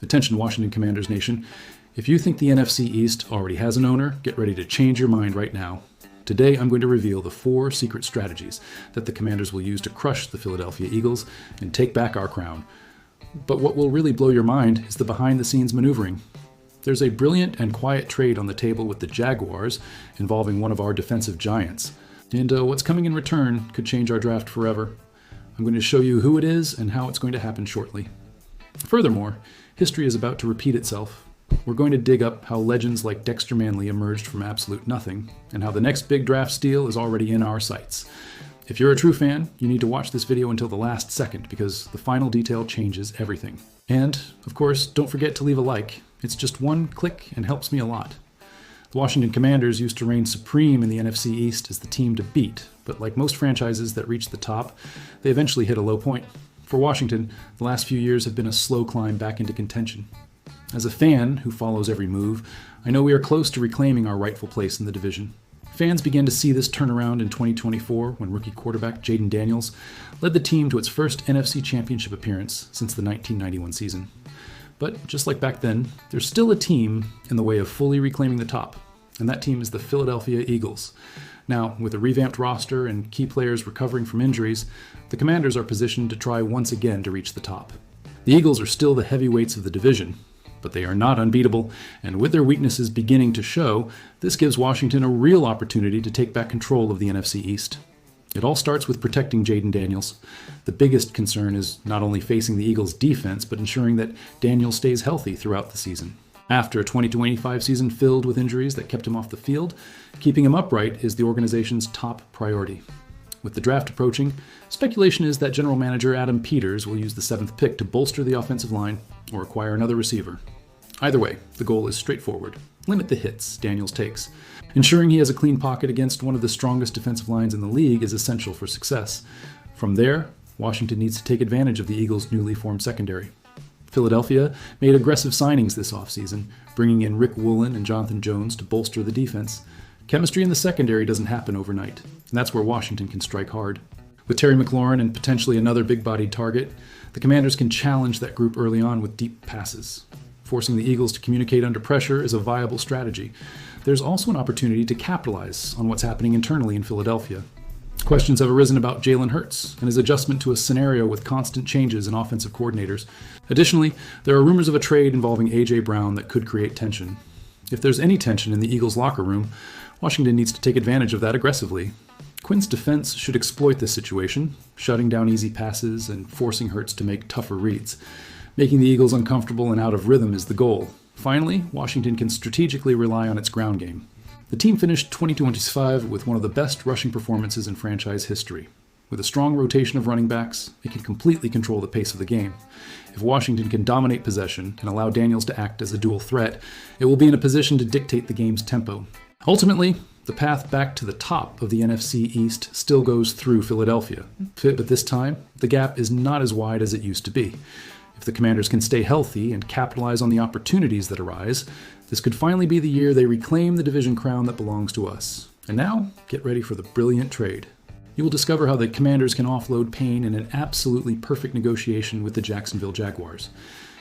Attention Washington Commanders Nation, if you think the NFC East already has an owner, get ready to change your mind right now. Today I'm going to reveal the 4 secret strategies that the Commanders will use to crush the Philadelphia Eagles and take back our crown. But what will really blow your mind is the behind-the-scenes maneuvering. There's a brilliant and quiet trade on the table with the Jaguars involving one of our defensive giants. And what's coming in return could change our draft forever. I'm going to show you who it is and how it's going to happen shortly. Furthermore, history is about to repeat itself. We're going to dig up how legends like Dexter Manley emerged from absolute nothing, and how the next big draft steal is already in our sights. If you're a true fan, you need to watch this video until the last second, because the final detail changes everything. And, of course, don't forget to leave a like. It's just one click and helps me a lot. The Washington Commanders used to reign supreme in the NFC East as the team to beat, but like most franchises that reach the top, they eventually hit a low point. For Washington, the last few years have been a slow climb back into contention. As a fan who follows every move, I know we are close to reclaiming our rightful place in the division. Fans began to see this turnaround in 2024 when rookie quarterback Jayden Daniels led the team to its first NFC Championship appearance since the 1991 season. But just like back then, there's still a team in the way of fully reclaiming the top, and that team is the Philadelphia Eagles. Now, with a revamped roster and key players recovering from injuries, the Commanders are positioned to try once again to reach the top. The Eagles are still the heavyweights of the division, but they are not unbeatable, and with their weaknesses beginning to show, this gives Washington a real opportunity to take back control of the NFC East. It all starts with protecting Jayden Daniels. The biggest concern is not only facing the Eagles' defense, but ensuring that Daniels stays healthy throughout the season. After a 2025 season filled with injuries that kept him off the field, keeping him upright is the organization's top priority. With the draft approaching, speculation is that General Manager Adam Peters will use the 7th pick to bolster the offensive line or acquire another receiver. Either way, the goal is straightforward. Limit the hits Daniels takes. Ensuring he has a clean pocket against one of the strongest defensive lines in the league is essential for success. From there, Washington needs to take advantage of the Eagles' newly formed secondary. Philadelphia made aggressive signings this offseason, bringing in Rick Woolen and Jonathan Jones to bolster the defense. Chemistry in the secondary doesn't happen overnight, and that's where Washington can strike hard. With Terry McLaurin and potentially another big-bodied target, the Commanders can challenge that group early on with deep passes. Forcing the Eagles to communicate under pressure is a viable strategy. There's also an opportunity to capitalize on what's happening internally in Philadelphia. Questions have arisen about Jalen Hurts and his adjustment to a scenario with constant changes in offensive coordinators. Additionally, there are rumors of a trade involving A.J. Brown that could create tension. If there's any tension in the Eagles' locker room, Washington needs to take advantage of that aggressively. Quinn's defense should exploit this situation, shutting down easy passes and forcing Hurts to make tougher reads. Making the Eagles uncomfortable and out of rhythm is the goal. Finally, Washington can strategically rely on its ground game. The team finished 2025 with one of the best rushing performances in franchise history. With a strong rotation of running backs, it can completely control the pace of the game. If Washington can dominate possession and allow Daniels to act as a dual threat, it will be in a position to dictate the game's tempo. Ultimately, the path back to the top of the NFC East still goes through Philadelphia. But this time, the gap is not as wide as it used to be. If the Commanders can stay healthy and capitalize on the opportunities that arise, this could finally be the year they reclaim the division crown that belongs to us. And now, get ready for the brilliant trade. You will discover how the Commanders can offload Payne in an absolutely perfect negotiation with the Jacksonville Jaguars.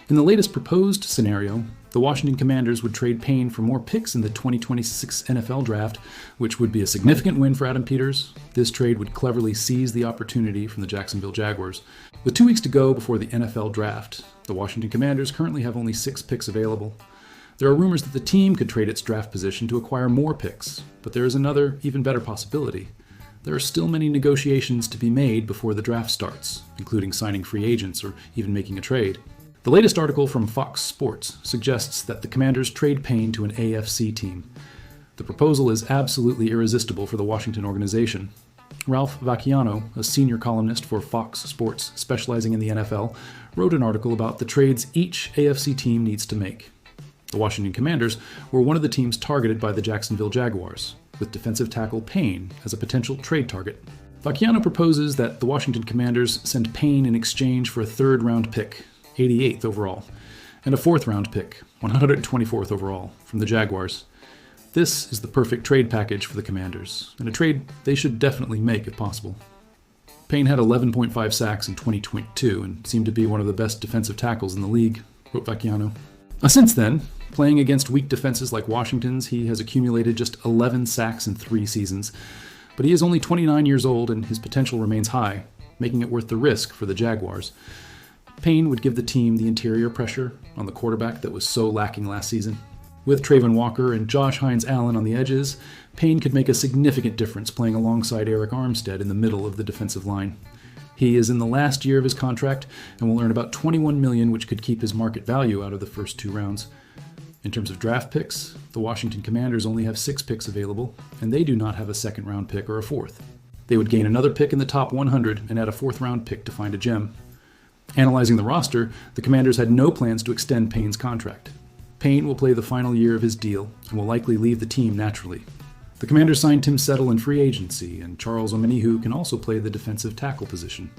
In the latest proposed scenario, the Washington Commanders would trade Payne for more picks in the 2026 NFL Draft, which would be a significant win for Adam Peters. This trade would cleverly seize the opportunity from the Jacksonville Jaguars. With 2 weeks to go before the NFL Draft, the Washington Commanders currently have only 6 picks available. There are rumors that the team could trade its draft position to acquire more picks, but there is another, even better possibility. There are still many negotiations to be made before the draft starts, including signing free agents or even making a trade. The latest article from Fox Sports suggests that the Commanders trade Payne to an AFC team. The proposal is absolutely irresistible for the Washington organization. Ralph Vacchiano, a senior columnist for Fox Sports specializing in the NFL, wrote an article about the trades each AFC team needs to make. The Washington Commanders were one of the teams targeted by the Jacksonville Jaguars, with defensive tackle Payne as a potential trade target. Vacchiano proposes that the Washington Commanders send Payne in exchange for a 3rd-round pick, 88th overall, and a 4th-round pick, 124th overall, from the Jaguars. This is the perfect trade package for the Commanders, and a trade they should definitely make if possible. Payne had 11.5 sacks in 2022 and seemed to be one of the best defensive tackles in the league. wrote Vacchiano. Since then, playing against weak defenses like Washington's, he has accumulated just 11 sacks in 3 seasons. But he is only 29 years old and his potential remains high, making it worth the risk for the Jaguars. Payne would give the team the interior pressure on the quarterback that was so lacking last season. With Travon Walker and Josh Hines-Allen on the edges, Payne could make a significant difference playing alongside Eric Armstead in the middle of the defensive line. He is in the last year of his contract and will earn about $21 million, which could keep his market value out of the first 2 rounds. In terms of draft picks, the Washington Commanders only have 6 picks available, and they do not have a second-round pick or a 4th. They would gain another pick in the top 100 and add a 4th-round pick to find a gem. Analyzing the roster, the Commanders had no plans to extend Payne's contract. Payne will play the final year of his deal and will likely leave the team naturally. The Commanders signed Tim Settle in free agency, and Charles Omenihu can also play the defensive tackle position.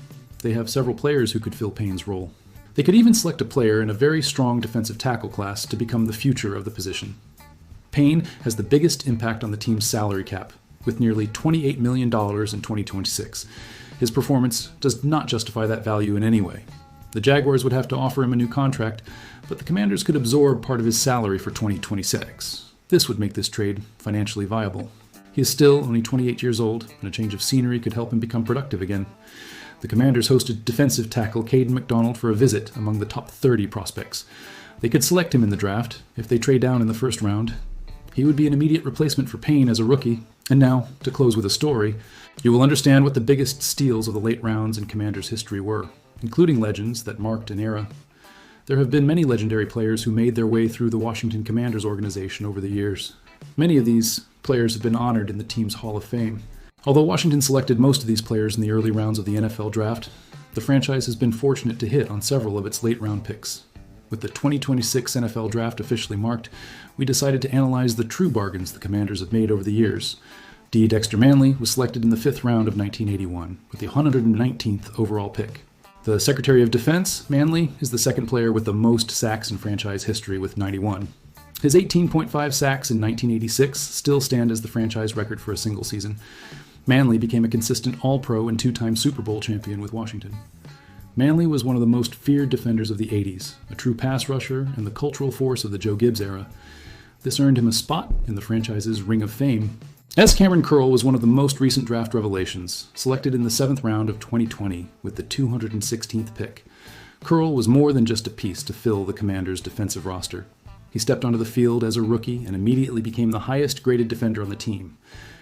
They have several players who could fill Payne's role. They could even select a player in a very strong defensive tackle class to become the future of the position. Payne has the biggest impact on the team's salary cap, with nearly $28 million in 2026. His performance does not justify that value in any way. The Jaguars would have to offer him a new contract, but the Commanders could absorb part of his salary for 2026. This would make this trade financially viable. He is still only 28 years old, and a change of scenery could help him become productive again. The Commanders hosted defensive tackle Caden McDonald for a visit among the top 30 prospects. They could select him in the draft if they trade down in the first round. He would be an immediate replacement for Payne as a rookie. And now, to close with a story, you will understand what the biggest steals of the late rounds in Commanders history were, including legends that marked an era. There have been many legendary players who made their way through the Washington Commanders organization over the years. Many of these players have been honored in the team's Hall of Fame. Although Washington selected most of these players in the early rounds of the NFL draft, the franchise has been fortunate to hit on several of its late-round picks. With the 2026 NFL draft officially marked, we decided to analyze the true bargains the Commanders have made over the years. D. Dexter Manley was selected in the 5th round of 1981 with the 119th overall pick. The Secretary of Defense, Manley, is the second player with the most sacks in franchise history with 91. His 18.5 sacks in 1986 still stand as the franchise record for a single season. Manley became a consistent All-Pro and 2-time Super Bowl champion with Washington. Manley was one of the most feared defenders of the 80s, a true pass rusher and the cultural force of the Joe Gibbs era. This earned him a spot in the franchise's Ring of Fame. S. Cameron Curl was one of the most recent draft revelations, selected in the 7th round of 2020 with the 216th pick. Curl was more than just a piece to fill the Commanders' defensive roster. He stepped onto the field as a rookie and immediately became the highest-graded defender on the team.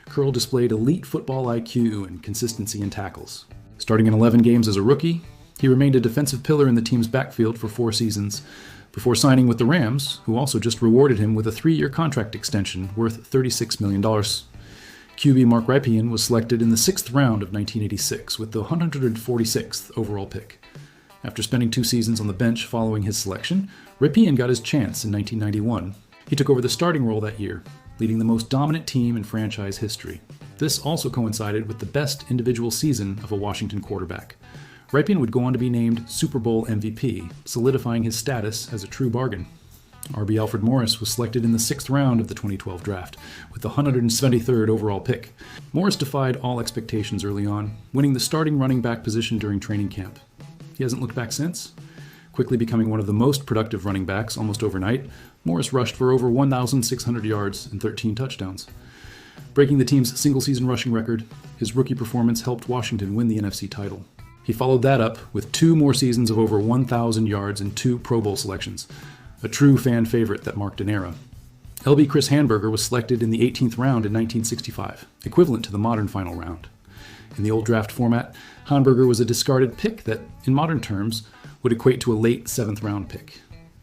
Curl displayed elite football IQ and consistency in tackles. Starting in 11 games as a rookie, he remained a defensive pillar in the team's backfield for 4 seasons, before signing with the Rams, who also just rewarded him with a 3-year contract extension worth $36 million. QB Mark Rypien was selected in the 6th round of 1986 with the 146th overall pick. After spending 2 seasons on the bench following his selection, Rypien got his chance in 1991. He took over the starting role that year, leading the most dominant team in franchise history. This also coincided with the best individual season of a Washington quarterback. Rypien would go on to be named Super Bowl MVP, solidifying his status as a true bargain. R.B. Alfred Morris was selected in the 6th round of the 2012 draft, with the 173rd overall pick. Morris defied all expectations early on, winning the starting running back position during training camp. He hasn't looked back since. Quickly becoming one of the most productive running backs almost overnight, Morris rushed for over 1,600 yards and 13 touchdowns. Breaking the team's single-season rushing record, his rookie performance helped Washington win the NFC title. He followed that up with 2 more seasons of over 1,000 yards and 2 Pro Bowl selections, a true fan favorite that marked an era. LB Chris Hanburger was selected in the 18th round in 1965, equivalent to the modern final round. In the old draft format, Hanburger was a discarded pick that, in modern terms, would equate to a late 7th round pick.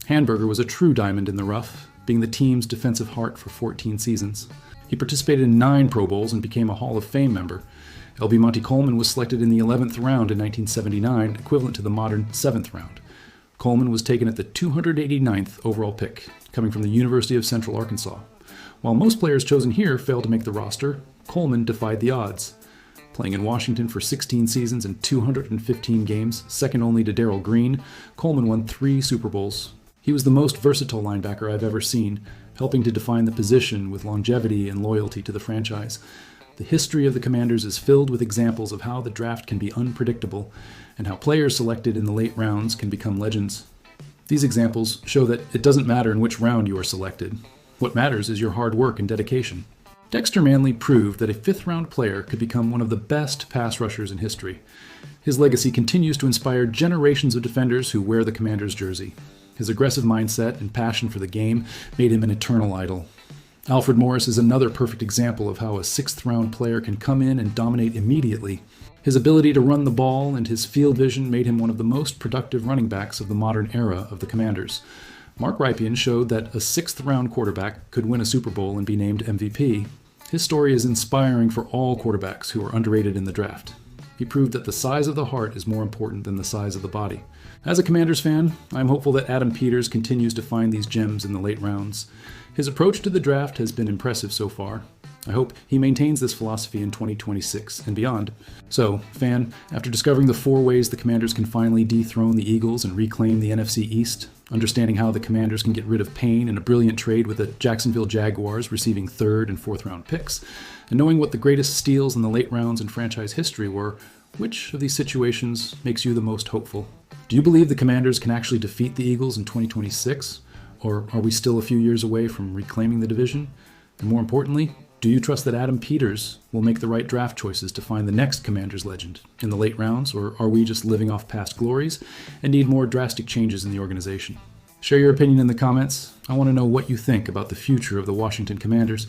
Hanburger was a true diamond in the rough, being the team's defensive heart for 14 seasons. He participated in 9 Pro Bowls and became a Hall of Fame member. LB Monty Coleman was selected in the 11th round in 1979, equivalent to the modern 7th round. Coleman was taken at the 289th overall pick, coming from the University of Central Arkansas. While most players chosen here failed to make the roster, Coleman defied the odds. Playing in Washington for 16 seasons and 215 games, second only to Darrell Green, Coleman won 3 Super Bowls. He was the most versatile linebacker I've ever seen, helping to define the position with longevity and loyalty to the franchise. The history of the Commanders is filled with examples of how the draft can be unpredictable and how players selected in the late rounds can become legends. These examples show that it doesn't matter in which round you are selected. What matters is your hard work and dedication. Dexter Manley proved that a fifth-round player could become one of the best pass rushers in history. His legacy continues to inspire generations of defenders who wear the Commanders jersey. His aggressive mindset and passion for the game made him an eternal idol. Alfred Morris is another perfect example of how a sixth-round player can come in and dominate immediately. His ability to run the ball and his field vision made him one of the most productive running backs of the modern era of the Commanders. Mark Rypien showed that a sixth-round quarterback could win a Super Bowl and be named MVP. His story is inspiring for all quarterbacks who are underrated in the draft. He proved that the size of the heart is more important than the size of the body. As a Commanders fan, I'm hopeful that Adam Peters continues to find these gems in the late rounds. His approach to the draft has been impressive so far. I hope he maintains this philosophy in 2026 and beyond. So, fan, after discovering the 4 ways the Commanders can finally dethrone the Eagles and reclaim the NFC East, understanding how the Commanders can get rid of pain in a brilliant trade with the Jacksonville Jaguars receiving 3rd and 4th round picks, and knowing what the greatest steals in the late rounds in franchise history were, which of these situations makes you the most hopeful? Do you believe the Commanders can actually defeat the Eagles in 2026? Or are we still a few years away from reclaiming the division? And more importantly, do you trust that Adam Peters will make the right draft choices to find the next Commanders legend in the late rounds, or are we just living off past glories and need more drastic changes in the organization? Share your opinion in the comments. I want to know what you think about the future of the Washington Commanders.